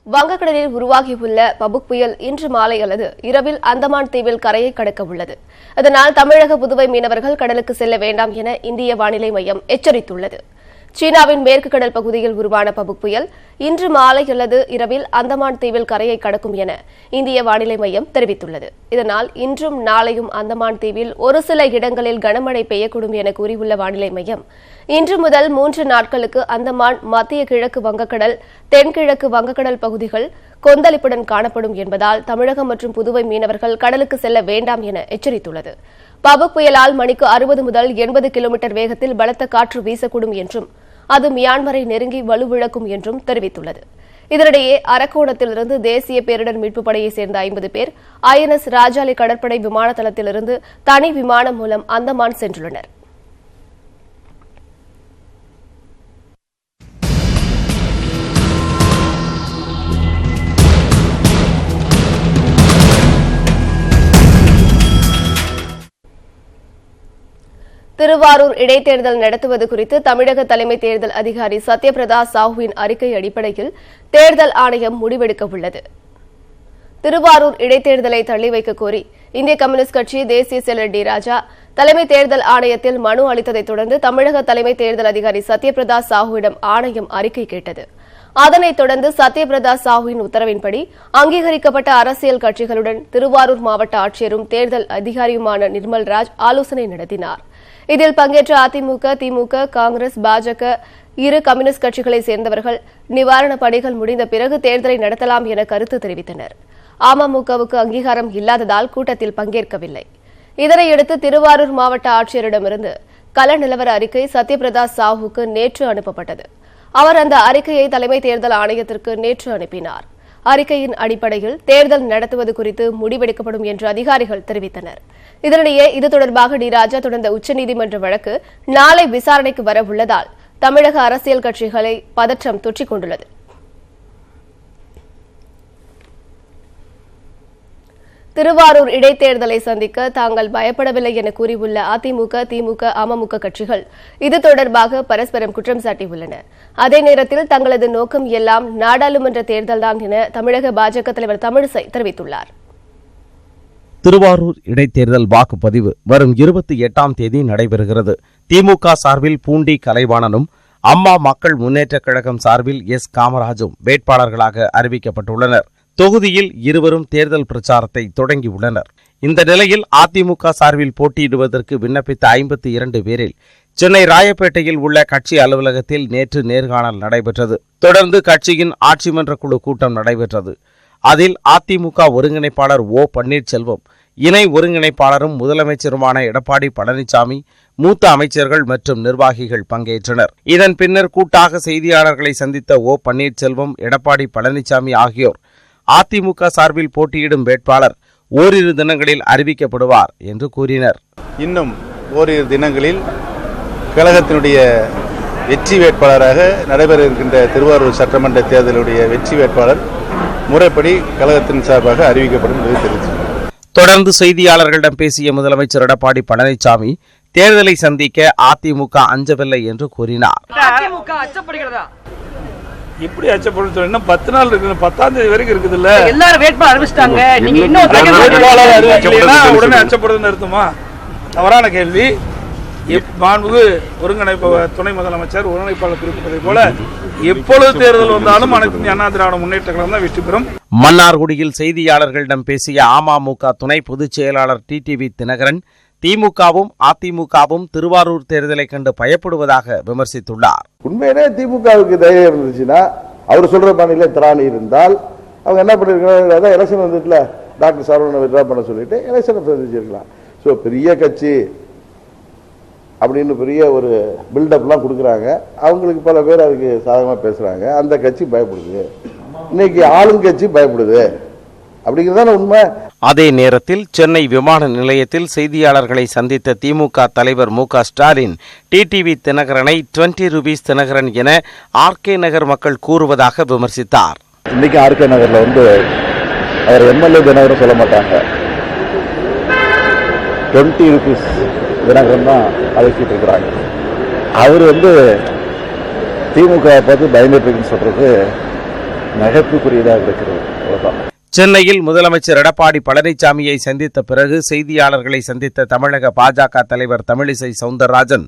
வங்கக்கடலில் உருவாகியுள்ள பபுக் புயல் இன்று மாலை அல்லது இரவில் அந்தமான் தீவில் கரையை கடக்க உள்ளது. அதனால் தமிழக, புதுவை மீனவர்கள் கடலுக்கு செல்ல வேண்டாம் என இந்திய வானிலை மையம் எச்சரித்துள்ளது. சீனாவின் மேற்கு கடல் பகுதியில் உருவான பபுக் புயல் இன்று மாலை அல்லது இரவில் அந்தமான் தீவில் கரையை கடக்கும் என இந்திய வானிலை மையம் தெரிவித்துள்ளது. இதனால் இன்றும் நாளையும் அந்தமான் தீவில் ஒரு சில இடங்களில் கனமழை பெய்யக்கூடும் என கூறியுள்ள வானிலை மையம், இன்று முதல் 3 நாட்களுக்கு அந்தமான், மத்திய கிழக்கு வங்கக்கடல், தென்கிழக்கு வங்கக்கடல் பகுதிகள் கொந்தளிப்புடன் காணப்படும் என்பதால் தமிழகம் மற்றும் புதுவை மீனவர்கள் கடலுக்கு செல்ல வேண்டாம் என எச்சரித்துள்ளது. பபுக் புயலால் மணிக்கு 60 முதல் 80 கிலோமீட்டர் வேகத்தில் பலத்த காற்று வீசக்கூடும் என்றும் அது மியான்மரை நெருங்கி வலுவிழக்கும் என்றும் தெரிவித்துள்ளது. இதனிடையே அரக்கோணத்திலிருந்து தேசிய பேரிடர் மீட்புப் படையைச் சேர்ந்த 50 பேர் INS ராஜாளி கடற்படை விமான தளத்திலிருந்து தனி விமானம் மூலம் அந்தமான் சென்றுள்ளனர். திருவாரூர் இடைத்தேர்தல் நடத்துவது குறித்து தமிழக தலைமை தேர்தல் அதிகாரி சத்யபிரதா சாஹூவின் அறிக்கை அடிப்படையில் தேர்தல் ஆணையம் முடிவெடுக்க உள்ளது. திருவாரூர் இடைத்தேர்தலை தள்ளி வைக்க கோரி இந்திய கம்யூனிஸ்ட் கட்சி தேசிய செயலர் டி ராஜா தலைமை தேர்தல் ஆணையத்தில் மனு அளித்ததைத் தொடர்ந்து தமிழக தலைமை தேர்தல் அதிகாரி சத்யபிரதா சாஹூவிடம் ஆணையம் அறிக்கை கேட்டது. அதனைத் தொடர்ந்து சத்யபிரதா சாஹூவின் உத்தரவின்படி அங்கீகரிக்கப்பட்ட அரசியல் கட்சிகளுடன் திருவாரூர் மாவட்ட ஆட்சியரும் தேர்தல் அதிகாரியுமான நிர்மல்ராஜ் ஆலோசனை நடத்தினார். இதில் பங்கேற்ற அதிமுக, திமுக, காங்கிரஸ், பாஜக, இரு கம்யூனிஸ்ட் கட்சிகளைச் சேர்ந்தவர்கள் நிவாரணப் பணிகள் முடிந்த பிறகு தேர்தலை நடத்தலாம் என கருத்து தெரிவித்தனர். அமமுகவுக்கு அங்கீகாரம் இல்லாததால் கூட்டத்தில் பங்கேற்கவில்லை. இதனையடுத்து திருவாரூர் மாவட்ட ஆட்சியரிடமிருந்து கள நிலவர அறிக்கை சத்யபிரதா சாஹூவுக்கு நேற்று அனுப்பப்பட்டது. அவர் அந்த அறிக்கையை தலைமை தேர்தல் ஆணையத்திற்கு நேற்று அனுப்பினார். அறிக்கையின் அடிப்படையில் தேர்தல் நடத்துவது குறித்து முடிவெடுக்கப்படும் என்று அதிகாரிகள் தெரிவித்தனர். இதனிடையே இது தொடர்பாக டி ராஜா தொடர்ந்த உச்சநீதிமன்ற வழக்கு நாளை விசாரணைக்கு வர உள்ளதால் தமிழக அரசியல் கட்சிகளை பதற்றம் தொற்றிக் கொண்டுள்ளது. திருவாரூர் இடைத்தேர்தலை சந்திக்க தாங்கள் பயப்படவில்லை என கூறியுள்ள அதிமுக, திமுக, அமமுக கட்சிகள் இது தொடர்பாக பரஸ்பரம் குற்றம் சாட்டியுள்ளன. அதே நேரத்தில் தங்களது நோக்கம் எல்லாம் நாடாளுமன்ற தேர்தல்தான் என தமிழக பாஜக தலைவர் தமிழிசை தெரிவித்துள்ளார். திருவாரூர் இடைத்தேர்தல் வாக்குப்பதிவு வரும் 28ஆம் தேதி நடைபெறுகிறது. திமுக சார்பில் பூண்டி கலைவாணனும், அம்மா மக்கள் முன்னேற்றக் கழகம் சார்பில் எஸ் காமராஜும் வேட்பாளர்களாக அறிவிக்கப்பட்டுள்ளனர். தொகுதியில் இருவரும் தேர்தல் பிரச்சாரத்தை தொடங்கியுள்ளனர். இந்த நிலையில் அதிமுக சார்பில் போட்டியிடுவதற்கு விண்ணப்பித்த 52 பேரில் சென்னை ராயப்பேட்டையில் உள்ள கட்சி அலுவலகத்தில் நேற்று நேர்காணல் நடைபெற்றது. தொடர்ந்து கட்சியின் ஆட்சி மன்ற குழு கூட்டம் நடைபெற்றது. அதில் அதிமுக ஒருங்கிணைப்பாளர் ஓ பன்னீர்செல்வம், இணை ஒருங்கிணைப்பாளரும் முதலமைச்சருமான எடப்பாடி பழனிசாமி, மூத்த அமைச்சர்கள் மற்றும் நிர்வாகிகள் பங்கேற்றனர். இதன் பின்னர் கூட்டாக செய்தியாளர்களை சந்தித்த ஓ பன்னீர்செல்வம், எடப்பாடி பழனிசாமி ஆகியோர் அதிமுக சார்பில் போட்டியிடும் வேட்பாளர் ஓரிரு தினங்களில் அறிவிக்கப்படுவார் என்று கூறினர். இன்னும் ஓரிரு தினங்களில் கழகத்தினுடைய வெற்றி வேட்பாளராக நடைபெற இருக்கின்ற திருவாரூர் சட்டமன்ற தேர்தலுடைய வெற்றி வேட்பாளர் முறைப்படி கழகத்தின் சார்பாக அறிவிக்கப்படும் என்று தெரிவித்தார். தொடர்ந்து செய்தியாளர்களிடம் பேசிய முதலமைச்சர் எடப்பாடி பழனிசாமி, தேர்தலை சந்திக்க அதிமுக அஞ்சவில்லை என்று கூறினார். இப்படி அச்சப்படுத்த இன்னும் 10 நாள் இருக்கு, 10ஆம் தேதி வரைக்கும் இருக்குது இல்ல, எல்லாரும் வேட்பாளர் அறிவிச்சிட்டாங்க. நீங்க இன்னும் வேட்பாளர் அறிவிக்கலைன்னா உடனே அச்சப்படுதுன்னு அர்த்தமா? தவறான கேள்வி. மாண்புமிகு ஒருங்கிணைப்பு துணை முதலமைச்சர் ஒருங்கிணைப்பாளர் குறிப்பிட்டதை போல எப்பொழுது தேர்தல் வந்தாலும் அனைத்து இந்திய அண்ணா திராவிட முன்னேற்ற கழகம் தான் வெற்றி பெறும். மன்னார்குடியில் செய்தியாளர்களிடம் பேசிய அமமுக துணை பொதுச் செயலாளர் டிடிவி தினகரன், திமுகவும் அதிமுகவும் திருவாரூர் தேர்தலை கண்டு பயப்படுவதாக விமர்சித்துள்ளார். உண்மையிலே திமுகவுக்கு தைரியம் இருந்துச்சுன்னா, அவர் சொல்ற பாணியில திராணி இருந்தால் அவங்க என்ன பண்ணிருக்காங்க, அதான் எலெக்ஷன் வந்துட்டுல டாக்டர் சரவணனை வித்ரா பண்ண சொல்லிட்டு எலெக்ஷனை சந்திச்சிருக்கலாம். ஸோ பெரிய கட்சி அப்படின்னு பெரிய ஒரு பில்டப்லாம் கொடுக்குறாங்க. அவங்களுக்கு பல பேர் அதுக்கு சாதகமாக பேசுறாங்க. அந்த கட்சி பயப்படுது, இன்னைக்கு ஆளுங்கட்சி பயப்படுது அப்படிங்கிறதான உண்மை. அதே நேரத்தில் சென்னை விமான நிலையத்தில் செய்தியாளர்களை சந்தித்த திமுக தலைவர் மு க ஸ்டாலின், டிடிவி தினகரனை 20 ரூபீஸ் தினகரன் என ஆர்கே நகர் மக்கள் கூறுவதாக விமர்சித்தார். இன்னைக்கு ஆர்கே நகர்ல அவர் எம்எல்ஏ தினகரன் சொல்ல மாட்டாங்க, 20 ரூபீஸ் தினகரன் தான் அழைச்சிட்டு இருக்கிறாங்க. அவர் திமுக பார்த்து பயந்துட்டு இருக்குன்னு சொல்றது நகைப்புக்குரியதாக இருக்கிறது. அவ்வளவுதான். சென்னையில் முதலமைச்சர் எடப்பாடி பழனிசாமியை சந்தித்த பிறகு செய்தியாளர்களை சந்தித்த தமிழக பாஜக தலைவர் தமிழிசை சவுந்தரராஜன்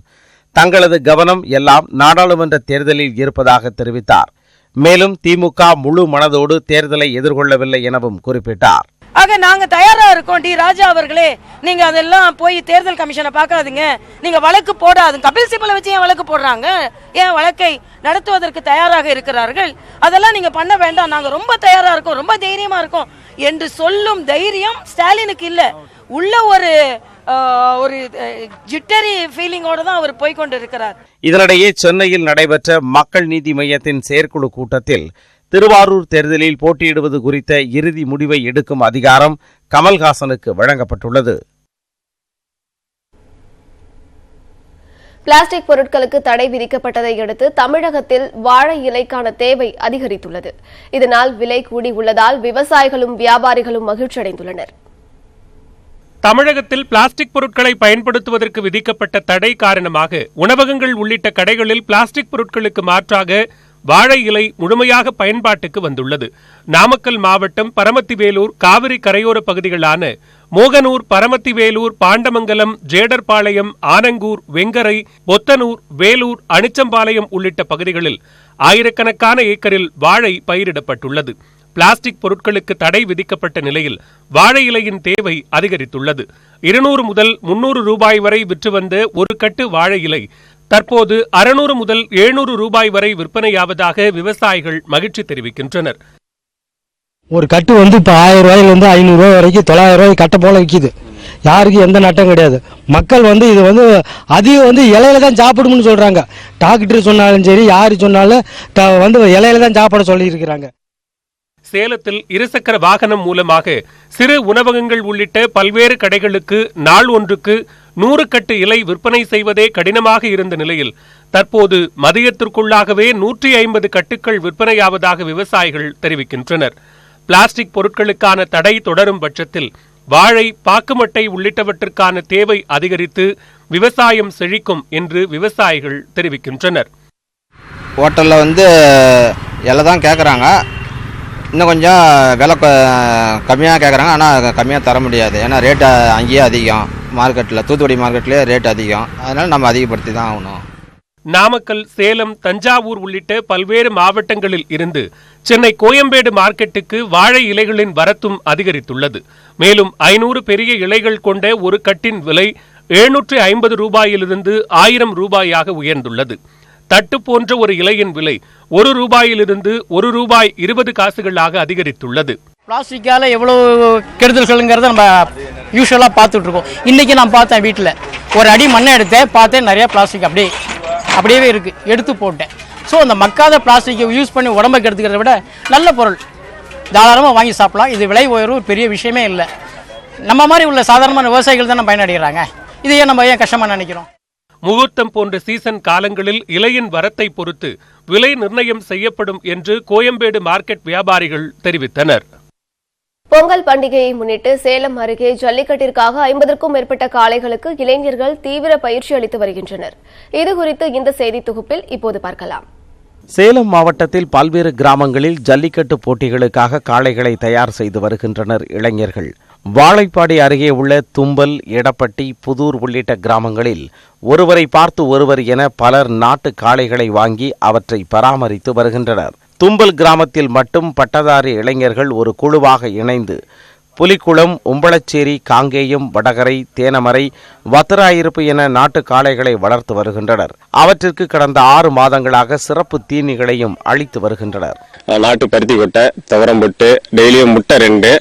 தங்களது கவனம் எல்லாம் நாடாளுமன்ற தேர்தலில் இருப்பதாக தெரிவித்தார். மேலும் திமுக முழு மனதோடு தேர்தலை எதிர்கொள்ளவில்லை எனவும் குறிப்பிட்டார். ஆக நாங்க தயாரா இருக்கோம். டி ராஜா அவர்களே, நீங்க அதெல்லாம் போய் தேர்தல் கமிஷனை பார்க்காதீங்க, நீங்க வழக்கு போடாதுங்க. கபில் சிபலை வச்சு ஏன் வழக்கு போடுறாங்க? ஏன் வழக்கை நடத்துவதற்கு தயாராக இருக்கிறார்கள்? அதெல்லாம் நீங்க பண்ண வேண்டாம், நாங்க ரொம்ப தயாரா இருக்கோம், ரொம்ப தைரியமா இருக்கோம் என்று சொல்லும் தைரியம் ஸ்டாலினுக்கு இல்ல. உள்ள ஒரு ஜிட்டரி ஃபீலிங்கோட தான் அவர் போய்கொண்டு இருக்கிறார். இதனிடையே சென்னையில் நடைபெற்ற மக்கள் நீதி மையத்தின் செயற்குழு கூட்டத்தில் திருவாரூர் தேர்தலில் போட்டியிடுவது குறித்த இறுதி முடிவை எடுக்கும் அதிகாரம் கமல்ஹாசனுக்கு வழங்கப்பட்டுள்ளது. பிளாஸ்டிக் பொருட்களுக்கு தடை விதிக்கப்பட்டதை அடுத்து தமிழகத்தில் வாழை இலைக்கான தேவை அதிகரித்துள்ளது. இதனால் விலை கூடி உள்ளதால் விவசாயிகளும் வியாபாரிகளும் மகிழ்ச்சியடைந்துள்ளனர். தமிழகத்தில் பிளாஸ்டிக் பொருட்களை பயன்படுத்துவதற்கு விதிக்கப்பட்ட தடை காரணமாக உணவகங்கள் உள்ளிட்ட கடைகளில் பிளாஸ்டிக் பொருட்களுக்கு மாற்றாக வாழை இலை முழுமையாக பயன்பாட்டுக்கு வந்துள்ளது. நாமக்கல் மாவட்டம் பரமத்திவேலூர் காவிரி கரையோர பகுதிகளான மோகனூர், பரமத்திவேலூர், பாண்டமங்கலம், ஜேடர்பாளையம், ஆனங்கூர், வெங்கரை, பொத்தனூர், வேலூர், அனிச்சம்பாளையம் உள்ளிட்ட பகுதிகளில் ஆயிரக்கணக்கான ஏக்கரில் வாழை பயிரிடப்பட்டுள்ளது. பிளாஸ்டிக் பொருட்களுக்கு தடை விதிக்கப்பட்ட நிலையில் வாழை இலையின் தேவை அதிகரித்துள்ளது. 200 முதல் 300 ரூபாய் வரை விற்று வந்த ஒரு கட்டு வாழை இலை தற்போது 600 முதல் 700 ரூபாய் வரை விற்பனையாவதாக விவசாயிகள் மகிழ்ச்சி தெரிவிக்கின்றனர். ஒரு கட்டு இப்ப 1000 ரூபாயிலிருந்து 500 ரூபாய் வரைக்கும் 900 ரூபாய் கட்ட போல விற்கிது. யாருக்கும் எந்த நட்டம் கிடையாது. மக்கள் இது அதிகம் இலையில தான் சாப்பிடணும்னு சொல்றாங்க. டாக்டர் சொன்னாலும் சரி, யாரு சொன்னாலும் இலையில தான் சாப்பிட சொல்லி இருக்கிறாங்க. சேலத்தில் இருசக்கர வாகனம் மூலமாக சிறு உணவகங்கள் உள்ளிட்ட பல்வேறு கடைகளுக்கு நாள் ஒன்றுக்கு 100 கட்டு இலை விற்பனை செய்வதே கடினமாக இருந்த நிலையில் தற்போது மதியத்திற்குள்ளாகவே 150 கட்டுக்கள் விற்பனையாவதாக விவசாயிகள் தெரிவிக்கின்றனர். பிளாஸ்டிக் பொருட்களுக்கான தடை தொடரும் பட்சத்தில் வாழை, பாக்குமட்டை உள்ளிட்டவற்றிற்கான தேவை அதிகரித்து விவசாயம் செழிக்கும் என்று விவசாயிகள் தெரிவிக்கின்றனர். ஹோட்டலில் எல்லாம் தான் கேட்குறாங்க, இன்னும் கொஞ்சம் விலை கம்மியாக கேட்குறாங்க. ஆனால் கம்மியாக தர முடியாது, ஏன்னா ரேட்டு அங்கேயே அதிகம். மார்க்கெட்டில், தூத்துக்குடி மார்க்கெட்லேயே ரேட் அதிகம், அதனால் நம்ம அதிகப்படுத்தி தான் ஆகணும். நாமக்கல், சேலம், தஞ்சாவூர் உள்ளிட்ட பல்வேறு மாவட்டங்களில் இருந்து சென்னை கோயம்பேடு மார்க்கெட்டுக்கு வாழை இலைகளின் வரத்தும் அதிகரித்துள்ளது. மேலும் 500 பெரிய இலைகள் கொண்ட ஒரு கட்டின் விலை 750 ரூபாயிலிருந்து 1000 ரூபாயாக உயர்ந்துள்ளது. தட்டு போன்ற ஒரு இலையின் விலை 1 ரூபாயிலிருந்து 1 ரூபாய் 20 காசுகளாக அதிகரித்துள்ளது. பிளாஸ்டிக்கால எவ்வளவு கெடுதல்கள்ங்கிறத நம்ம யூஸ்வலா பார்த்துட்டு இருக்கோம். இன்னைக்கு நான் பார்த்தேன், வீட்டில் ஒரு அடி மண்ணை எடுத்தேன், பார்த்தேன் நிறைய பிளாஸ்டிக் அப்படியே இருக்கு, எடுத்து போட்டேன். ஸோ அந்த மக்காத பிளாஸ்டிக்கை யூஸ் பண்ணி உடம்புக்கு எடுத்துக்கிறத விட நல்ல பொருள் தாராளமாக வாங்கி சாப்பிடலாம். இது விலை உயர்வு பெரிய விஷயமே இல்லை. நம்ம மாதிரி உள்ள சாதாரணமான விவசாயிகள் தானே பயனடைகிறாங்க. இதையே நம்ம ஏன் கஷ்டமா நினைக்கிறோம்? முகூர்த்தம் போன்ற சீசன் காலங்களில் இலையின் வரத்தை பொறுத்து விலை நிர்ணயம் செய்யப்படும் என்று கோயம்பேடு மார்க்கெட் வியாபாரிகள் தெரிவித்தனர். பொங்கல் பண்டிகையை முன்னிட்டு சேலம் அருகே ஜல்லிக்கட்டிற்காக 50க்கும் மேற்பட்ட காளைகளுக்கு இளைஞர்கள் தீவிர பயிற்சி அளித்து வருகின்றனர். இதுகுறித்து இந்த செய்தி தொகுப்பில் இப்போது பார்க்கலாம். சேலம் மாவட்டத்தில் பல்வேறு கிராமங்களில் ஜல்லிக்கட்டு போட்டிகளுக்காக காளைகளை தயார் செய்து வருகின்றனர் இளைஞர்கள். வாழைப்பாடி அருகே உள்ள தும்பல், எடப்பட்டி, புதூர் உள்ளிட்ட கிராமங்களில் ஒருவரை பார்த்து ஒருவர் என பலர் நாட்டு காளைகளை வாங்கி அவற்றை பராமரித்து வருகின்றனர். தும்பல் கிராமத்தில் மட்டும் பட்டதாரி இளைஞர்கள் ஒரு குழுவாக இணைந்து புலிக்குளம், உம்பளச்சேரி, காங்கேயம், வடகரை, தேனமரை, வத்திராயிருப்பு என நாட்டு காளைகளை வளர்த்து வருகின்றனர். அவற்றிற்கு கடந்த 6 மாதங்களாக சிறப்பு தீனிகளையும் அளித்து வருகின்றனர். நாட்டு பருத்தி கொட்டை, துவரம்பொட்டு, டெய்லியும் முட்டை 2,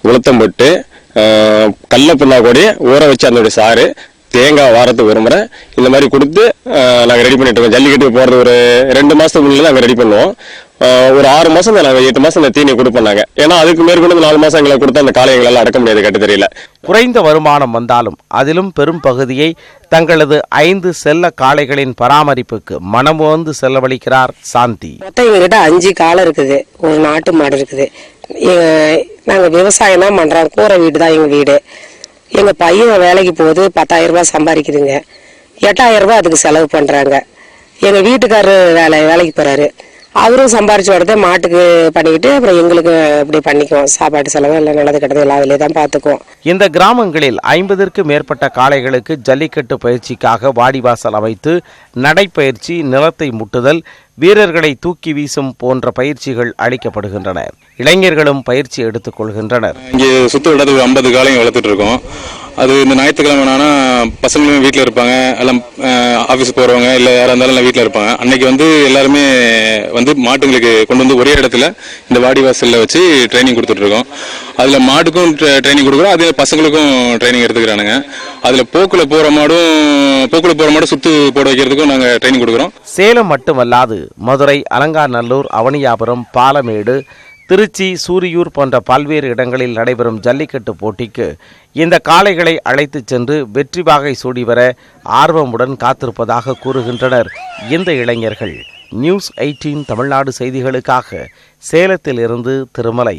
உளுத்தம்பொட்டு, கடலப்புண்ணா கொடி ஊற வச்சு அதனுடைய சாறு, தேங்காய் வாரத்துக்கு ஒரு முறை இந்த மாதிரி கொடுத்து நாங்கள் ரெடி பண்ணிட்டு இருக்கோம். ஜல்லிக்கட்டுக்கு போகிறது ஒரு 2 மாதத்துக்குள்ள நாங்கள் ரெடி பண்ணுவோம். ஒரு 6 மாதம் தான், நாங்கள் 8 மாதம் அந்த தீனியை கொடுப்போம் நாங்கள். ஏன்னா அதுக்கு மேற்கொண்டு 4 மாதம் எங்களை கொடுத்து அந்த காளையங்களெல்லாம் அடக்க முடியாது, கட்டு தெரியல. குறைந்த வருமானம் வந்தாலும் அதிலும் பெரும் பகுதியை தங்களது 5 செல்ல காளைகளின் பராமரிப்புக்கு மனமோந்து செலவழிக்கிறார் சாந்தி. எங்ககிட்ட 5 காளை இருக்குது, ஒரு நாட்டு மாடு இருக்குது. நாங்கள் விவசாயம் தான் பண்ணுறோம். கூரை வீடு தான் எங்கள் வீடு. எங்கள் பையன் வேலைக்கு போகுது, 10,000 ரூபாய் சம்பாதிக்குதுங்க. 8,000 ரூபாய் அதுக்கு செலவு பண்ணுறாங்க. எங்கள் வீட்டுக்காரரு வேலைக்கு போகிறாரு. அவரும் சம்பாரிச்சு வரத மாட்டுக்கு பண்ணிக்கிட்டு அப்புறம் எங்களுக்கு இப்படி பண்ணிக்குவோம். சாப்பாட்டு செலவு எல்லாம் நல்லது கெட்டது எல்லாம் அதிலே தான் பார்த்துக்குவோம். இந்த கிராமங்களில் 50க்கும் மேற்பட்ட காளைகளுக்கு ஜல்லிக்கட்டு பயிற்சிக்காக வாடிவாசல் அமைத்து நடைப்பயிற்சி, நிலத்தை முட்டுதல், வீரர்களை தூக்கி வீசும் போன்ற பயிற்சிகள் அளிக்கப்படுகின்றன. இளைஞர்களும் பயிற்சி எடுத்துக் கொள்கின்றனர். இங்கே சுத்த விடாத 50 காளையும் வளர்த்துட்டு இருக்கோம். அது இந்த ஞாயிற்றுக்கிழமைனா பசங்களும் வீட்டில் இருப்பாங்க, எல்லாம் ஆஃபீஸ் போகிறவங்க இல்லை யாராக இருந்தாலும் எல்லாம் வீட்டில் இருப்பாங்க. அன்னைக்கு வந்து எல்லாருமே வந்து மாட்டுங்களுக்கு கொண்டு வந்து ஒரே இடத்துல இந்த வாடிவாசலில் வச்சு ட்ரைனிங் கொடுத்துட்ருக்கோம். அதில் மாட்டுக்கும் ட்ரைனிங் கொடுக்குறோம், அதே பசங்களுக்கும் ட்ரைனிங் எடுத்துக்கிறானுங்க. அதில் போக்குல போகிற மாடு சுத்து போட வைக்கிறதுக்கும் நாங்கள் ட்ரைனிங் கொடுக்குறோம். சேலம் மட்டுமல்லாது மதுரை, அலங்காநல்லூர், அவனியாபுரம், பாலமேடு, திருச்சி, சூரியூர் போன்ற பல்வேறு இடங்களில் நடைபெறும் ஜல்லிக்கட்டு போட்டிக்கு இந்த காளைகளை அழைத்துச் சென்று வெற்றி வாகை சூடி வர ஆர்வமுடன் காத்திருப்பதாக கூறுகின்றனர் இந்த இளைஞர்கள். நியூஸ் 18 தமிழ்நாடு செய்திகளுக்காக சேலத்தில் இருந்து திருமலை.